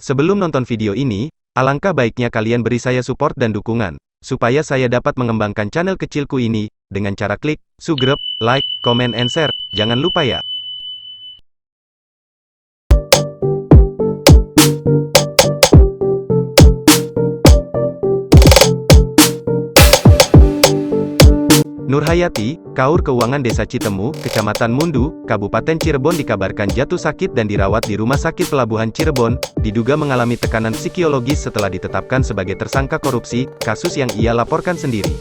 Sebelum nonton video ini, alangkah baiknya kalian beri saya support dan dukungan, supaya saya dapat mengembangkan channel kecilku ini, dengan cara klik, subscribe, like, comment and share, jangan lupa ya. Nurhayati, Kaur Keuangan Desa Citemu, Kecamatan Mundu, Kabupaten Cirebon dikabarkan jatuh sakit dan dirawat di Rumah Sakit Pelabuhan Cirebon, diduga mengalami tekanan psikologis setelah ditetapkan sebagai tersangka korupsi, kasus yang ia laporkan sendiri.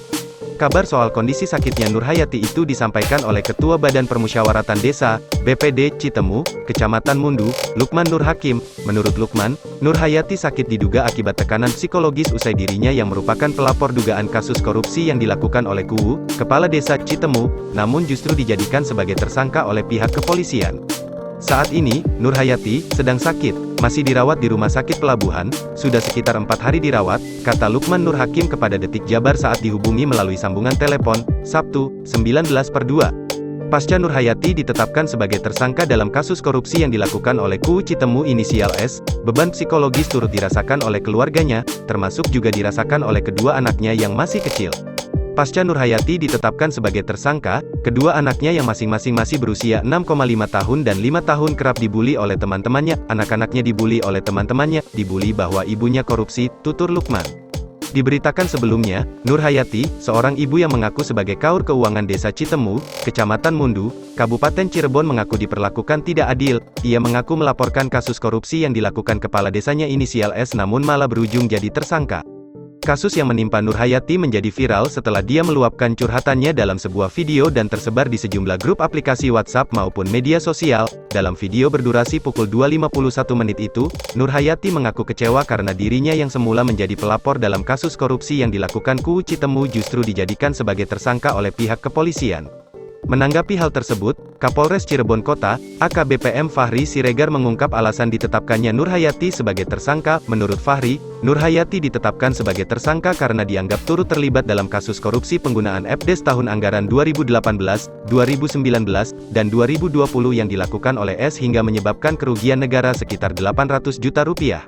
Kabar soal kondisi sakitnya Nurhayati itu disampaikan oleh Ketua Badan Permusyawaratan Desa, BPD, Citemu, Kecamatan Mundu, Lukman Nur Hakim. Menurut Lukman, Nurhayati sakit diduga akibat tekanan psikologis usai dirinya yang merupakan pelapor dugaan kasus korupsi yang dilakukan oleh KUU, Kepala Desa Citemu, namun justru dijadikan sebagai tersangka oleh pihak kepolisian. Saat ini, Nurhayati sedang sakit, masih dirawat di Rumah Sakit Pelabuhan, sudah sekitar 4 hari dirawat, kata Lukman Nur Hakim kepada Detik Jabar saat dihubungi melalui sambungan telepon, Sabtu, 19/2. Pasca Nurhayati ditetapkan sebagai tersangka dalam kasus korupsi yang dilakukan oleh KUU Citemu inisial S, beban psikologis turut dirasakan oleh keluarganya, termasuk juga dirasakan oleh kedua anaknya yang masih kecil. Pasca Nurhayati ditetapkan sebagai tersangka, kedua anaknya yang masing-masing masih berusia 6,5 tahun dan 5 tahun kerap dibuli oleh teman-temannya, anak-anaknya dibuli oleh teman-temannya, dibuli bahwa ibunya korupsi, tutur Lukman. Diberitakan sebelumnya, Nurhayati, seorang ibu yang mengaku sebagai Kaur Keuangan Desa Citemu, Kecamatan Mundu, Kabupaten Cirebon mengaku diperlakukan tidak adil. Ia mengaku melaporkan kasus korupsi yang dilakukan kepala desanya inisial S namun malah berujung jadi tersangka. Kasus yang menimpa Nurhayati menjadi viral setelah dia meluapkan curhatannya dalam sebuah video dan tersebar di sejumlah grup aplikasi WhatsApp maupun media sosial. Dalam video berdurasi pukul 2.51 menit itu, Nurhayati mengaku kecewa karena dirinya yang semula menjadi pelapor dalam kasus korupsi yang dilakukan KUU Citemu justru dijadikan sebagai tersangka oleh pihak kepolisian. Menanggapi hal tersebut, Kapolres Cirebon Kota, AKBP M. Fahri Siregar mengungkap alasan ditetapkannya Nurhayati sebagai tersangka. Menurut Fahri, Nurhayati ditetapkan sebagai tersangka karena dianggap turut terlibat dalam kasus korupsi penggunaan FDes tahun anggaran 2018, 2019, dan 2020 yang dilakukan oleh S hingga menyebabkan kerugian negara sekitar 800 juta rupiah.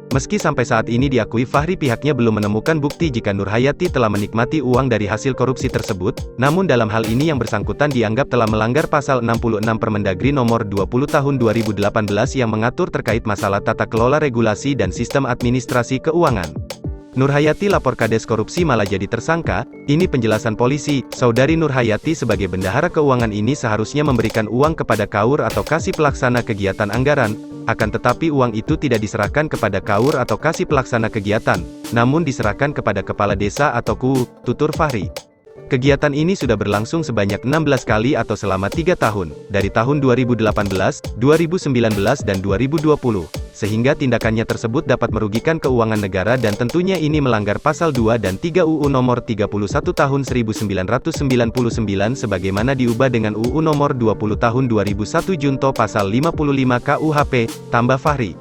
Meski sampai saat ini diakui Fahri pihaknya belum menemukan bukti jika Nurhayati telah menikmati uang dari hasil korupsi tersebut, namun dalam hal ini yang bersangkutan dianggap telah melanggar pasal 66 Permendagri nomor 20 tahun 2018 yang mengatur terkait masalah tata kelola regulasi dan sistem administrasi keuangan. Nurhayati lapor Kades korupsi malah jadi tersangka. Ini penjelasan polisi. Saudari Nurhayati sebagai bendahara keuangan ini seharusnya memberikan uang kepada Kaur atau kasih pelaksana kegiatan anggaran, akan tetapi uang itu tidak diserahkan kepada Kaur atau kasih pelaksana kegiatan, namun diserahkan kepada kepala desa atau KUU, tutur Fahri. Kegiatan ini sudah berlangsung sebanyak 16 kali atau selama 3 tahun, dari tahun 2018, 2019 dan 2020, sehingga tindakannya tersebut dapat merugikan keuangan negara dan tentunya ini melanggar pasal 2 dan 3 UU nomor 31 tahun 1999 sebagaimana diubah dengan UU nomor 20 tahun 2001 junto pasal 55 KUHP, tambah Fahri.